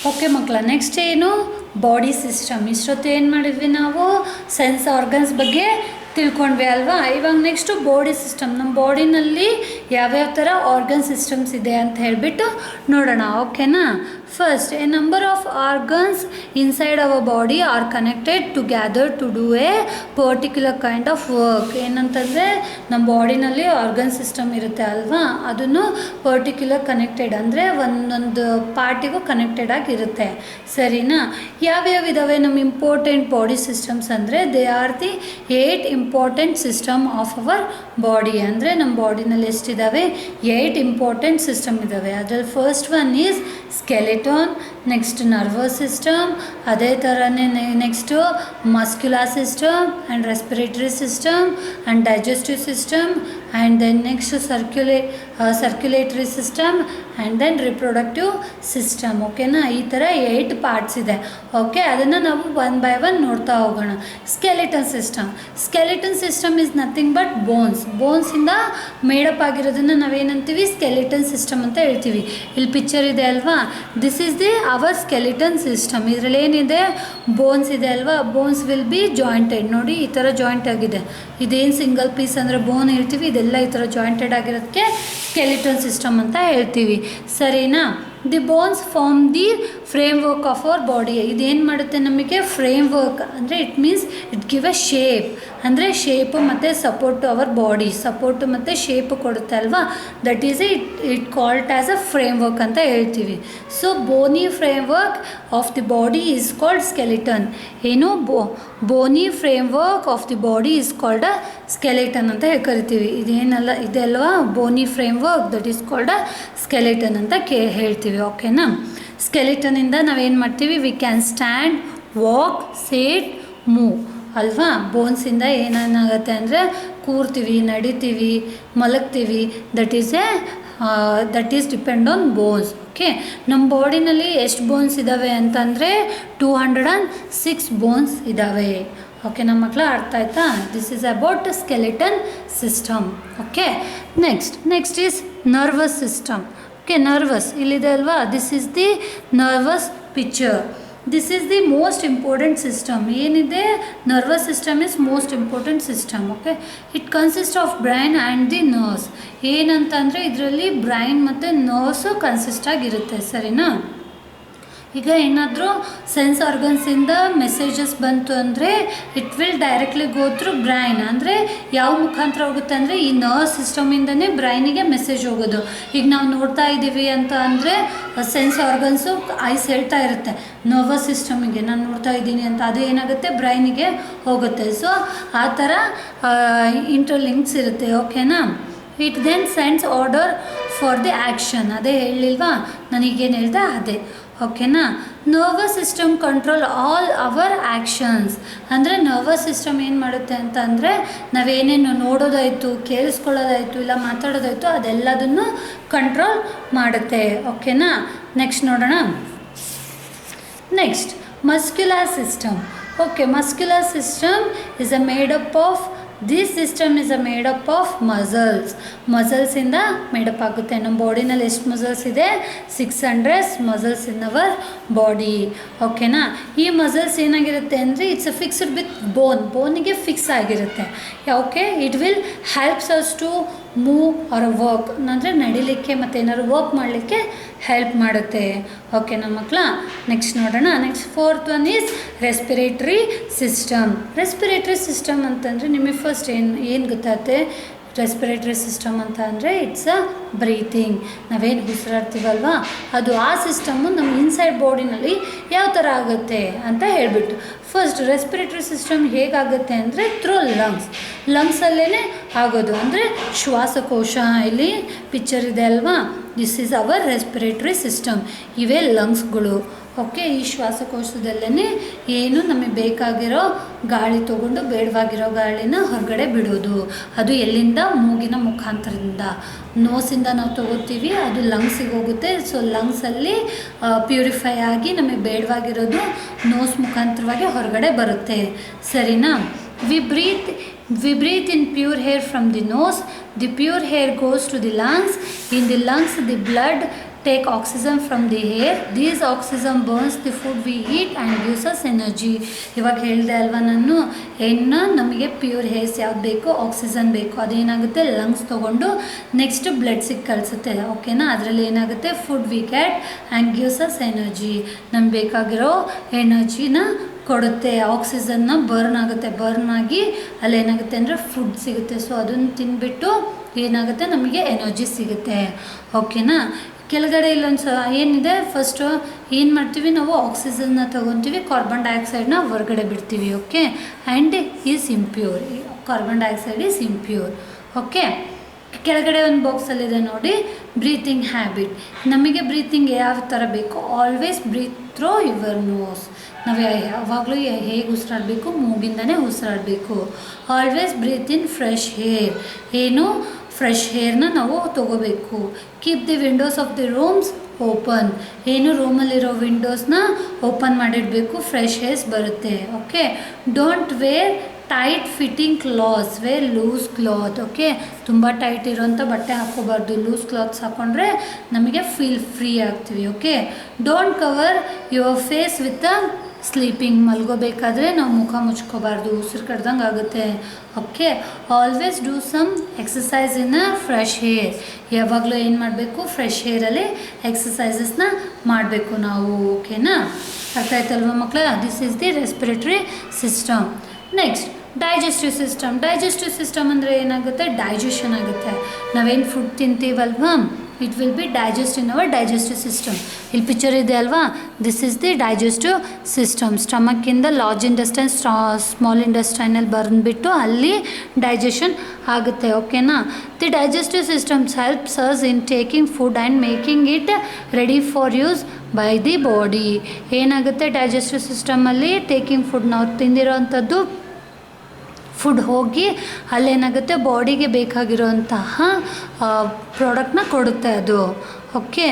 Okay ಮಕ್ಕಳ, next ಏನು body system. ಇಷ್ಟೊತ್ತು ಏನು ಮಾಡಿದ್ವಿ ನಾವು, ಸೆನ್ಸ್ ಆರ್ಗನ್ಸ್ ಬಗ್ಗೆ ತಿಳ್ಕೊಂಡ್ವಿ ಅಲ್ವಾ. ಇವಾಗ ನೆಕ್ಸ್ಟು ಬಾಡಿ ಸಿಸ್ಟಮ್. ನಮ್ಮ ಬಾಡಿನಲ್ಲಿ ಯಾವ್ಯಾವ ಥರ ಆರ್ಗನ್ ಸಿಸ್ಟಮ್ಸ್ ಇದೆ ಅಂತ ಹೇಳಿಬಿಟ್ಟು ನೋಡೋಣ, ಓಕೆನಾ. First, a number of organs inside our body are connected together to do a particular kind of work. ಏನಂತಂದರೆ ನಮ್ಮ ಬಾಡಿನಲ್ಲಿ ಆರ್ಗನ್ ಸಿಸ್ಟಮ್ ಇರುತ್ತೆ ಅಲ್ವಾ, ಅದನ್ನು ಪರ್ಟಿಕ್ಯುಲರ್ ಕನೆಕ್ಟೆಡ್ ಅಂದರೆ ಒಂದೊಂದು ಪಾರ್ಟಿಗೂ ಕನೆಕ್ಟೆಡ್ ಆಗಿರುತ್ತೆ, ಸರಿನಾ. ಯಾವ್ಯಾವ ಇದ್ದಾವೆ ನಮ್ಮ ಇಂಪಾರ್ಟೆಂಟ್ ಬಾಡಿ ಸಿಸ್ಟಮ್ಸ್ ಅಂದರೆ, they are the 8 important system of our body. ಅಂದರೆ ನಮ್ಮ ಬಾಡಿನಲ್ಲಿ ಎಷ್ಟಿದ್ದಾವೆ, 8 ಇಂಪಾರ್ಟೆಂಟ್ ಸಿಸ್ಟಮ್ ಇದ್ದಾವೆ. ಅದರಲ್ಲಿ first one is skeleton, next nervous system, ಅದೇ ಥರನೇ next muscular system and respiratory system and digestive system and then next circulatory system and then reproductive system, ಓಕೆನಾ. ಈ ಥರ 8 ಪಾರ್ಟ್ಸ್ ಇದೆ, ಓಕೆ. ಅದನ್ನು ನಾವು ಒನ್ ಬೈ ಒನ್ ನೋಡ್ತಾ ಹೋಗೋಣ. Skeleton system is nothing but ಬೋನ್ಸಿಂದ ಮೇಡಪ್ ಆಗಿರೋದನ್ನು ನಾವೇನಂತೀವಿ, ಸ್ಕೆಲಿಟನ್ ಸಿಸ್ಟಮ್ ಅಂತ ಹೇಳ್ತೀವಿ. ಇಲ್ಲಿ ಪಿಕ್ಚರ್ ಇದೆ ಅಲ್ವಾ, this is the our skeleton system. ಇದರಲ್ಲಿ ಏನಿದೆ, ಬೋನ್ಸ್ ಇದೆ ಅಲ್ವಾ, ಬೋನ್ಸ್ ವಿಲ್ ಬಿ ಜಾಯಿಂಟೆಡ್. ನೋಡಿ, ಈ ಥರ ಜಾಯಿಂಟ್ ಆಗಿದೆ. ಇದೇನು ಸಿಂಗಲ್ ಪೀಸ್ ಅಂದರೆ ಬೋನ್ ಹೇಳ್ತೀವಿ, ಇದೆಲ್ಲ ಈ ಥರ ಜಾಯಿಂಟೆಡ್ ಆಗಿರೋದಕ್ಕೆ ಸ್ಕೆಲಿಟನ್ ಸಿಸ್ಟಮ್ ಅಂತ ಹೇಳ್ತೀವಿ, ಸರಿನಾ. The bones form the framework of our body. ಇದೇನು ಮಾಡುತ್ತೆ ನಮಗೆ, ಫ್ರೇಮ್ ವರ್ಕ್ ಅಂದರೆ it means it give a shape, ಅಂದರೆ ಶೇಪು ಮತ್ತು ಸಪೋರ್ಟ್ ಅವರ್ ಬಾಡಿ, ಸಪೋರ್ಟು ಮತ್ತು ಶೇಪು ಕೊಡುತ್ತೆ ಅಲ್ವಾ, that is it called as a framework ಅಂತ ಹೇಳ್ತೀವಿ. So bony framework of the body is called skeleton. ಏನು, bony framework of the body is called a skeleton ಅಂತ ಕರಿತೀವಿ. ಇದೇನಲ್ಲ ಇದೆ ಅಲ್ವಾ, bony framework, that is called a skeleton ಅಂತ ಹೇಳ್ತೀವಿ, ಓಕೆನಾ. ಸ್ಕೆಲಿಟನಿಂದ ನಾವೇನು ಮಾಡ್ತೀವಿ, we can stand, walk, sit, move ಅಲ್ವಾ. ಬೋನ್ಸಿಂದ ಏನೇನಾಗುತ್ತೆ ಅಂದರೆ, ಕೂರ್ತೀವಿ, ನಡಿತೀವಿ, ಮಲಗ್ತೀವಿ, that is depend on bones, okay. ನಮ್ಮ ಬಾಡಿನಲ್ಲಿ ಎಷ್ಟು ಬೋನ್ಸ್ ಇದ್ದಾವೆ ಅಂತಂದರೆ 206 ಬೋನ್ಸ್ ಇದ್ದಾವೆ, ಓಕೆ. ನಮ್ಮ ಮಕ್ಕಳ ಅರ್ಥ ಆಯ್ತಾ. This is about skeleton system, okay. Next is nervous system, okay. Nervous ಇಲ್ಲಿದೆ ಅಲ್ವಾ, this is the nervous picture. This is the most important system. ಏನಿದೆ, nervous system is most important system, okay. It consist of brain and the nerves. ಏನಂತಂದರೆ ಇದರಲ್ಲಿ brain ಮತ್ತು nerves consist ಆಗಿರುತ್ತೆ, ಸರಿನಾ. ಈಗ ಏನಾದರೂ ಸೆನ್ಸ್ ಆರ್ಗನ್ಸಿಂದ ಮೆಸೇಜಸ್ ಬಂತು ಅಂದರೆ it will directly go through brain. ಅಂದರೆ ಯಾವ ಮುಖಾಂತರ ಹೋಗುತ್ತೆ ಅಂದರೆ, ಈ ನರ್ವ್ ಸಿಸ್ಟಮಿಂದನೇ ಬ್ರೈನಿಗೆ ಮೆಸೇಜ್ ಹೋಗೋದು. ಈಗ ನಾವು ನೋಡ್ತಾ ಇದ್ದೀವಿ ಅಂತ ಅಂದರೆ ಸೆನ್ಸ್ ಆರ್ಗನ್ಸು ಐಸ್ ಹೇಳ್ತಾ ಇರುತ್ತೆ ನರ್ವಸ್ ಸಿಸ್ಟಮಿಗೆ, ನಾನು ನೋಡ್ತಾ ಇದ್ದೀನಿ ಅಂತ, ಅದು ಏನಾಗುತ್ತೆ, ಬ್ರೈನಿಗೆ ಹೋಗುತ್ತೆ. ಸೊ ಆ ಥರ ಇಂಟರ್ಲಿಂಕ್ಸ್ ಇರುತ್ತೆ, ಓಕೆನಾ. It then sends order for the action. ಅದೇ ಹೇಳಿಲ್ವಾ, ನನಗೇನು ಹೇಳ್ದೆ ಅದೇ, ಓಕೆನಾ. Nervous system control all our actions. ಅಂದರೆ ನರ್ವಸ್ ಸಿಸ್ಟಮ್ ಏನು ಮಾಡುತ್ತೆ ಅಂತ ಅಂದರೆ, ನಾವೇನೇನು ನೋಡೋದಾಯಿತು, ಕೇಳಿಸ್ಕೊಳ್ಳೋದಾಯಿತು, ಇಲ್ಲ ಮಾತಾಡೋದಾಯಿತು, ಅದೆಲ್ಲದನ್ನು ಕಂಟ್ರೋಲ್ ಮಾಡುತ್ತೆ, ಓಕೆನಾ. ನೆಕ್ಸ್ಟ್ ನೋಡೋಣ. Next muscular system, okay. Muscular system is a made up of this system is a made up of ಮಸಲ್ಸಿಂದ ಮೇಡಪ್ ಆಗುತ್ತೆ. ನಮ್ಮ ಬಾಡಿನಲ್ಲಿ ಎಷ್ಟು ಮಸಲ್ಸ್ ಇದೆ, 600 ಮಸಲ್ಸ್ ಇನ್ ಅವರ್ ಬಾಡಿ, ಓಕೆನಾ. ಈ ಮಸಲ್ಸ್ ಏನಾಗಿರುತ್ತೆ ಅಂದರೆ, ಇಟ್ಸ್ ಅ ಫಿಕ್ಸ್ಡ್ ವಿತ್ ಬೋನಿಗೆ ಫಿಕ್ಸ್ ಆಗಿರುತ್ತೆ, okay. It will helps us to move or work, ಅಂದರೆ ನಡಿಲಿಕ್ಕೆ ಮತ್ತು ಏನಾದ್ರು ವರ್ಕ್ ಮಾಡಲಿಕ್ಕೆ ಹೆಲ್ಪ್ ಮಾಡುತ್ತೆ, ಓಕೆ ನಮ್ಮ ಮಕ್ಕಳ. ನೆಕ್ಸ್ಟ್ ನೋಡೋಣ. Next fourth one is respiratory system ಅಂತಂದರೆ ನಿಮಗೆ ಫಸ್ಟ್ ಏನು ಗೊತ್ತಾಗುತ್ತೆ, ರೆಸ್ಪಿರೇಟರಿ ಸಿಸ್ಟಮ್ ಅಂತ ಅಂದರೆ ಇಟ್ಸ್ ಅ ಬ್ರೀತಿಂಗ್. ನಾವೇನು ಉಸಿರಾಡ್ತೀವಲ್ವಾ, ಅದು ಆ ಸಿಸ್ಟಮ್ಮು ನಮ್ಮ ಇನ್ಸೈಡ್ ಬಾಡಿನಲ್ಲಿ ಯಾವ ಥರ ಆಗುತ್ತೆ ಅಂತ ಹೇಳಿಬಿಟ್ಟು. ಫಸ್ಟ್ ರೆಸ್ಪಿರೇಟರಿ ಸಿಸ್ಟಮ್ ಹೇಗಾಗುತ್ತೆ ಅಂದರೆ ಥ್ರೂ ಲಂಗ್ಸಲ್ಲೇ ಆಗೋದು. ಅಂದರೆ ಶ್ವಾಸಕೋಶ, ಇಲ್ಲಿ ಪಿಕ್ಚರ್ ಇದೆ ಅಲ್ವಾ, this is our respiratory system. ಇವೇ ಲಂಗ್ಸ್ಗಳು, ಓಕೆ. ಈ ಶ್ವಾಸಕೋಶದಲ್ಲೇ ಏನು ನಮಗೆ ಬೇಕಾಗಿರೋ ಗಾಳಿ ತೊಗೊಂಡು ಬೇಡವಾಗಿರೋ ಗಾಳಿನ ಹೊರಗಡೆ ಬಿಡೋದು. ಅದು ಎಲ್ಲಿಂದ, ಮೂಗಿನ ಮುಖಾಂತರದಿಂದ. ನೋಸಿಂದ ನಾವು ತೊಗೋತೀವಿ, ಅದು ಲಂಗ್ಸಿಗೆ ಹೋಗುತ್ತೆ. ಸೊ ಲಂಗ್ಸಲ್ಲಿ ಪ್ಯೂರಿಫೈ ಆಗಿ ನಮಗೆ ಬೇಡವಾಗಿರೋದು ನೋಸ್ ಮುಖಾಂತರವಾಗಿ ಹೊರಗಡೆ ಬರುತ್ತೆ, ಸರಿನಾ. We breathe in pure air from the nose. The pure air goes to the lungs. In the lungs, the blood take oxygen from the air. These oxygen burns the food we eat and gives us energy. ಇವಾಗ ಹೇಳಿದೆ ಅಲ್ವಾ ನಾನು, ಏನು ನಮಗೆ pure hairs ಯಾವ್ದು ಬೇಕೋ, oxygen ಬೇಕು, ಅದೇನಾಗುತ್ತೆ ಲಂಗ್ಸ್ ತೊಗೊಂಡು ನೆಕ್ಸ್ಟ್ ಬ್ಲಡ್ಸಿಗೆ ಕಳಿಸುತ್ತೆ. ಓಕೆನಾ, ಅದರಲ್ಲಿ ಏನಾಗುತ್ತೆ food we get and gives us energy, ನಮ್ಗೆ ಬೇಕಾಗಿರೋ ಎನರ್ಜಿನ ಕೊಡುತ್ತೆ. ಆಕ್ಸಿಜನ್ನ ಬರ್ನ್ ಆಗುತ್ತೆ, ಬರ್ನ್ ಆಗಿ ಅಲ್ಲೇನಾಗುತ್ತೆ ಅಂದರೆ ಫುಡ್ ಸಿಗುತ್ತೆ. ಸೊ ಅದನ್ನು ತಿಂದ್ಬಿಟ್ಟು ಏನಾಗುತ್ತೆ ನಮಗೆ ಎನರ್ಜಿ ಸಿಗುತ್ತೆ. ಓಕೆನಾ, ಕೆಳಗಡೆ ಇಲ್ಲೊಂದು ಏನಿದೆ, ಫಸ್ಟು ಏನು ಮಾಡ್ತೀವಿ ನಾವು, ಆಕ್ಸಿಜನ್ನ ತೊಗೊತೀವಿ, ಕಾರ್ಬನ್ ಡೈಆಕ್ಸೈಡ್ನ ಹೊರಗಡೆ ಬಿಡ್ತೀವಿ. Okay, and is impure, carbon dioxide is impure. Okay, ಕೆಳಗಡೆ ಒಂದು ಬಾಕ್ಸಲ್ಲಿದೆ ನೋಡಿ, ಬ್ರೀತಿಂಗ್ ಹ್ಯಾಬಿಟ್. ನಮಗೆ ಬ್ರೀತಿಂಗ್ ಯಾವ ಥರ ಬೇಕು, always breathe through your nose. ನಾವು ಯಾವಾಗಲೂ ಹೇಗೆ ಉಸಿರಾಡಬೇಕು, ಮೂಗಿಂದನೇ ಉಸಿರಾಡಬೇಕು. Always breathe in fresh air, ಏನು ಫ್ರೆಶ್ ಏರ್ನ ನಾವು ತೊಗೋಬೇಕು. Keep the windows of the rooms open, ಏನು ರೂಮಲ್ಲಿರೋ ವಿಂಡೋಸ್ನ ಓಪನ್ ಮಾಡಿಡಬೇಕು, ಫ್ರೆಶ್ ಏರ್ಸ್ ಬರುತ್ತೆ. Okay, don't wear tight fitting clothes, wear loose cloth. Okay, ತುಂಬ ಟೈಟ್ ಇರೋಂಥ ಬಟ್ಟೆ ಹಾಕ್ಕೋಬಾರ್ದು, ಲೂಸ್ ಕ್ಲಾತ್ಸ್ ಹಾಕ್ಕೊಂಡ್ರೆ ನಮಗೆ ಫೀಲ್ ಫ್ರೀ ಆಗ್ತೀವಿ. Okay, don't cover your face with sleeping, ಮಲ್ಗೋಬೇಕಾದ್ರೆ ನಾವು ಮುಖ ಮುಚ್ಕೋಬಾರ್ದು, ಉಸಿರು ಕಡ್ದಂಗೆ ಆಗುತ್ತೆ. Okay, always do some exercise in a fresh air, ಯಾವಾಗಲೂ ಏನು ಮಾಡಬೇಕು, ಫ್ರೆಶ್ ಏರಲ್ಲಿ ಎಕ್ಸಸೈಸಸ್ನ ಮಾಡಬೇಕು ನಾವು. ಓಕೆನಾ, ಅರ್ಥ ಆಯ್ತಲ್ವ ಮಕ್ಕಳ? This is the respiratory system. Next digestive system. Digestive system ಅಂದರೆ ಏನಾಗುತ್ತೆ, ಡೈಜೆಷನ್ ಆಗುತ್ತೆ. ನಾವೇನು ಫುಡ್ ತಿಂತೀವಲ್ವಾ, it will be digest in our digestive system. ಇಲ್ಲಿ ಪಿಕ್ಚರ್ ಇದೆ ಅಲ್ವಾ, this is the digestive system. ಸ್ಟಮಕ್ಕಿಂದ ಲಾರ್ಜ್ ಇಂಟೆಸ್ಟೈನ್, ಸ್ಮಾಲ್ ಇಂಟೆಸ್ಟೈನಲ್ಲಿ ಬಂದುಬಿಟ್ಟು ಅಲ್ಲಿ ಡೈಜೆಷನ್ ಆಗುತ್ತೆ. ಓಕೆನಾ, the digestive systems helps us in taking food and making it ready for use by the body. ಏನಾಗುತ್ತೆ ಡೈಜೆಸ್ಟಿವ್ ಸಿಸ್ಟಮಲ್ಲಿ, ಟೇಕಿಂಗ್ ಫುಡ್, ನಾವು ತಿಂದಿರೋ ಅಂಥದ್ದು ಫುಡ್ ಹೋಗಿ ಅಲ್ಲೇನಾಗುತ್ತೆ ಬಾಡಿಗೆ ಬೇಕಾಗಿರೋಂತಹ ಪ್ರಾಡಕ್ಟ್ನ ಕೊಡುತ್ತೆ ಅದು. Okay,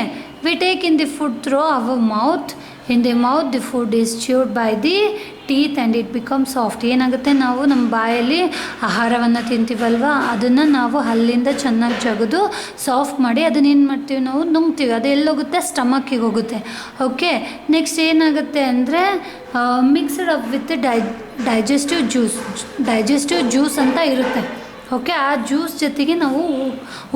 we take in the food through our mouth. In the mouth the food is chewed by the teeth and it become soft. ಏನಾಗುತ್ತೆ, ನಾವು ನಮ್ಮ ಬಾಯಲ್ಲಿ ಆಹಾರವನ್ನು ತಿಂತೀವಲ್ವ, ಅದನ್ನು ನಾವು ಹಲ್ಲಿಂದ ಚೆನ್ನಾಗಿ ಜಗದು ಸಾಫ್ಟ್ ಮಾಡಿ ಅದನ್ನೇನು ಮಾಡ್ತೀವಿ, ನಾವು ನುಂಗ್ತೀವಿ. ಅದು ಎಲ್ಲೋಗುತ್ತೆ, ಸ್ಟಮಕ್ಕಿಗೆ ಹೋಗುತ್ತೆ. ಓಕೆ, ನೆಕ್ಸ್ಟ್ ಏನಾಗುತ್ತೆ ಅಂದರೆ mixed up with digestive juice ಅಂತ ಇರುತ್ತೆ. ಓಕೆ, ಆ ಜ್ಯೂಸ್ ಜೊತೆಗೆ ನಾವು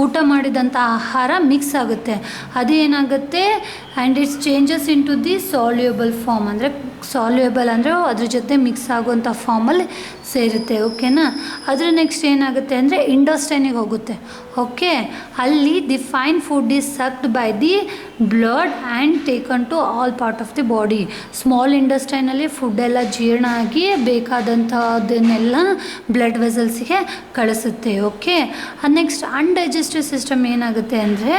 ಊಟ ಮಾಡಿದಂಥ ಆಹಾರ ಮಿಕ್ಸ್ ಆಗುತ್ತೆ. ಅದು ಏನಾಗುತ್ತೆ, and its changes into the soluble form, ಅಂದರೆ ಸಾಲ್ಯೂಬಲ್ ಅಂದರೆ ಅದ್ರ ಜೊತೆ ಮಿಕ್ಸ್ ಆಗುವಂಥ ಫಾರ್ಮಲ್ಲಿ ಸೇರುತ್ತೆ. ಓಕೆನಾ, ಅದ್ರ ನೆಕ್ಸ್ಟ್ ಏನಾಗುತ್ತೆ ಅಂದರೆ ಇಂಡಸ್ಟೈನಿಗೆ ಹೋಗುತ್ತೆ. ಓಕೆ, ಅಲ್ಲಿ the fine food is sucked by the blood and taken to all part of the body. Small ಇಂಡಸ್ಟೈನಲ್ಲಿ ಫುಡ್ಡೆಲ್ಲ ಜೀರ್ಣ ಆಗಿ ಬೇಕಾದಂಥದ್ದನ್ನೆಲ್ಲ ಬ್ಲಡ್ ವೆಸಲ್ಸಿಗೆ ಕಳಿಸುತ್ತೆ. ಓಕೆ, ನೆಕ್ಸ್ಟ್ ಅನ್ಡೈಜೆಸ್ಟಿವ್ ಸಿಸ್ಟಮ್ ಏನಾಗುತ್ತೆ ಅಂದರೆ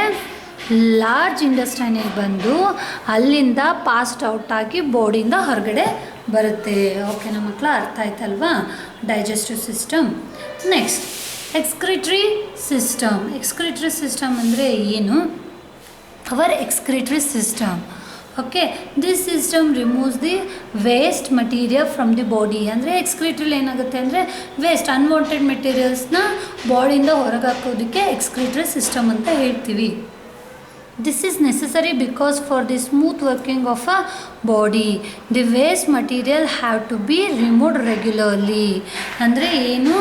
ಲಾರ್ಜ್ ಇಂಡಸ್ಟೈನಿಗೆ ಬಂದು ಅಲ್ಲಿಂದ ಪಾಸ್ಟ್ ಔಟ್ ಆಗಿ ಬಾಡಿಯಿಂದ ಹೊರಗಡೆ ಬರುತ್ತೆ. ಓಕೆನಾ ಮಕ್ಕಳ, ಅರ್ಥ ಆಯ್ತಲ್ವಾ digestive system. Next excretory system. Excretory system ಅಂದರೆ ಏನು, our excretory system. Okay, this system removes the waste material from the body. ಅಂದರೆ ಎಕ್ಸ್ಕ್ರಿಟ್ರಿಲ್ ಏನಾಗುತ್ತೆ ಅಂದರೆ ವೇಸ್ಟ್ ಅನ್ವಾಂಟೆಡ್ ಮೆಟೀರಿಯಲ್ಸ್ನ ಬಾಡಿಯಿಂದ ಹೊರಗೆ ಹಾಕೋದಕ್ಕೆ ಎಕ್ಸ್ಕ್ರಿಟರಿ ಸಿಸ್ಟಮ್ ಅಂತ ಹೇಳ್ತೀವಿ. This is necessary because for the smooth working of a body, the waste material have to be removed regularly. ಅಂದರೆ ಏನು,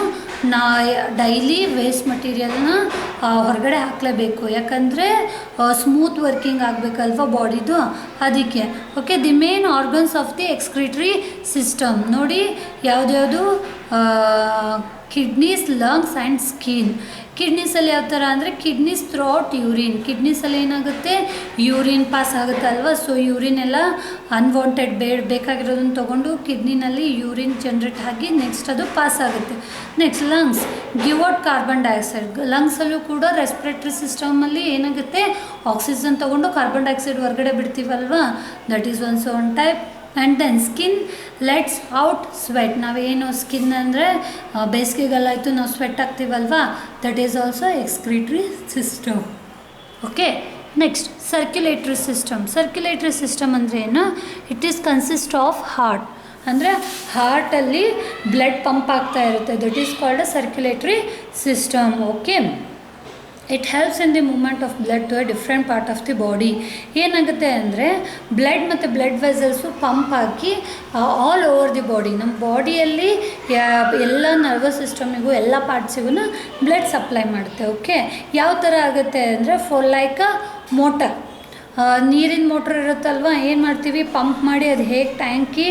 ಡೈಲಿ ವೇಸ್ಟ್ ಮಟೀರಿಯಲ್ನ ಹೊರಗಡೆ ಹಾಕಲೇಬೇಕು, ಯಾಕಂದರೆ ಸ್ಮೂತ್ ವರ್ಕಿಂಗ್ ಆಗಬೇಕಲ್ವ ಬಾಡಿದು, ಅದಕ್ಕೆ. Okay, the main organs of the excretory system ನೋಡಿ ಯಾವುದ್ಯಾವುದು, kidneys, lungs and skin. ಕಿಡ್ನೀಸಲ್ಲಿ ಯಾವ ಥರ ಅಂದರೆ kidneys throughout urine. ಕಿಡ್ನೀಸಲ್ಲಿ ಏನಾಗುತ್ತೆ, ಯೂರಿನ್ ಪಾಸ್ ಆಗುತ್ತೆ ಅಲ್ವಾ, ಸೊ ಯೂರಿನ್ ಎಲ್ಲ ಅನ್ವಾಂಟೆಡ್ ಬೇಕಾಗಿರೋದನ್ನು ತೊಗೊಂಡು ಕಿಡ್ನಿನಲ್ಲಿ ಯೂರಿನ್ ಜನ್ರೇಟ್ ಆಗಿ ನೆಕ್ಸ್ಟ್ ಅದು ಪಾಸ್ ಆಗುತ್ತೆ. Next lungs give out carbon dioxide. ಲಂಗ್ಸಲ್ಲೂ ಕೂಡ ರೆಸ್ಪಿರೇಟರಿ ಸಿಸ್ಟಮಲ್ಲಿ ಏನಾಗುತ್ತೆ, ಆಕ್ಸಿಜನ್ ತೊಗೊಂಡು ಕಾರ್ಬನ್ ಡೈಆಕ್ಸೈಡ್ ಹೊರಗಡೆ ಬಿಡ್ತೀವಲ್ವಾ, that is also one type. And then skin lets out sweat. ನಾವೇನು ಸ್ಕಿನ್ ಅಂದರೆ ಬೇಸಿಗೆಗಾಲಾಯಿತು ನಾವು ಸ್ವೆಟ್ ಆಗ್ತೀವಲ್ವಾ, that is also excretory system. Okay, next circulatory system. Circulatory system ಅಂದರೆ ಏನು, it is consist of heart. ಅಂದರೆ ಹಾರ್ಟಲ್ಲಿ ಬ್ಲಡ್ ಪಂಪ್ ಆಗ್ತಾ ಇರುತ್ತೆ, that is called a circulatory system. Okay, it helps in the movement of blood to a different part of the body. ಏನಾಗುತ್ತೆ ಅಂದರೆ blood ಮತ್ತು blood vessels pump ಹಾಕಿ all over the body, ನಮ್ಮ ಬಾಡಿಯಲ್ಲಿ ಎಲ್ಲ nervous ಸಿಸ್ಟಮಿಗೂ ಎಲ್ಲ ಪಾರ್ಟ್ಸಿಗೂ ಬ್ಲಡ್ ಸಪ್ಲೈ ಮಾಡುತ್ತೆ. ಓಕೆ, ಯಾವ ಥರ ಆಗುತ್ತೆ ಅಂದರೆ ಫಾರ್ ಲೈಕ್ ಅ ಮೋಟರ್, ನೀರಿನ ಮೋಟ್ರ್ ಇರುತ್ತಲ್ವ, ಏನು ಮಾಡ್ತೀವಿ ಪಂಪ್ ಮಾಡಿ ಅದು ಹೇಗೆ ಟ್ಯಾಂಕಿ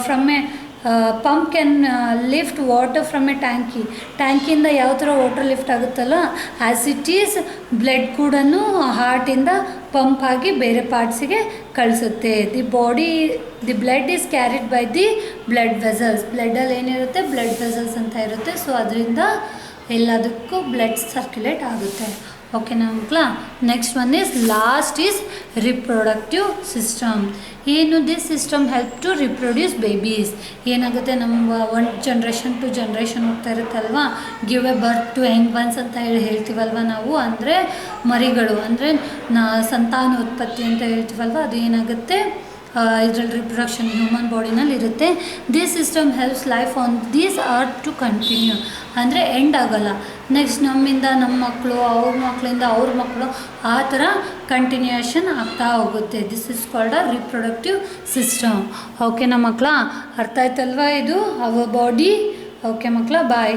from A pump can lift water from a ಟ್ಯಾಂಕಿಂದ ಯಾವ ಥರ ವಾಟರ್ ಲಿಫ್ಟ್ ಆಗುತ್ತಲ್ಲ, ಆ್ಯಸ್ ಇಟ್ ಈಸ್ ಬ್ಲಡ್ ಕೂಡ ಹಾರ್ಟಿಂದ ಪಂಪ್ ಆಗಿ ಬೇರೆ ಪಾರ್ಟ್ಸಿಗೆ ಕಳಿಸುತ್ತೆ. The blood is carried by the blood vessels. ಬ್ಲಡ್ಡಲ್ಲಿ ಏನಿರುತ್ತೆ, ಬ್ಲಡ್ ವೆಸಲ್ಸ್ ಅಂತ ಇರುತ್ತೆ. ಸೊ ಅದರಿಂದ ಎಲ್ಲದಕ್ಕೂ ಬ್ಲಡ್ ಸರ್ಕ್ಯುಲೇಟ್ ಆಗುತ್ತೆ. ಓಕೆನಾ ಮಕ್ಕಳ? Next one is last is reproductive system. ಏನು this system help to reproduce babies. ಏನಾಗುತ್ತೆ, ನಮ್ಮ ಒನ್ ಜನ್ರೇಷನ್ ಟು ಜನ್ರೇಷನ್ ಹೋಗ್ತಾ ಇರುತ್ತಲ್ವ, give a birth to young ones ಅಂತ ಹೇಳ್ತೀವಲ್ವ ನಾವು, ಅಂದರೆ ಮರಿಗಳು, ಅಂದರೆ ಸಂತಾನೋತ್ಪತ್ತಿ ಅಂತ ಹೇಳ್ತೀವಲ್ವ, ಅದು ಏನಾಗುತ್ತೆ ಇದರಲ್ಲಿ ರಿಪ್ರೊಡಕ್ಷನ್ ಹ್ಯೂಮನ್ ಬಾಡಿನಲ್ಲಿ ಇರುತ್ತೆ. This system helps life on these earth to continue, ಅಂದರೆ ಎಂಡ್ ಆಗೋಲ್ಲ. ನೆಕ್ಸ್ಟ್ ನಮ್ಮಿಂದ ನಮ್ಮ ಮಕ್ಕಳು, ಅವ್ರ ಮಕ್ಕಳಿಂದ ಅವ್ರ ಮಕ್ಕಳು, ಆ ಥರ ಕಂಟಿನ್ಯೂಯೇಷನ್ ಆಗ್ತಾ ಹೋಗುತ್ತೆ. This is called a reproductive system. ಓಕೆನಾ ಮಕ್ಕಳ? ಅರ್ಥ ಆಯ್ತಲ್ವಾ ಇದು ಅವರ್ ಬಾಡಿ? ಓಕೆ ಮಕ್ಕಳ, ಬಾಯ್.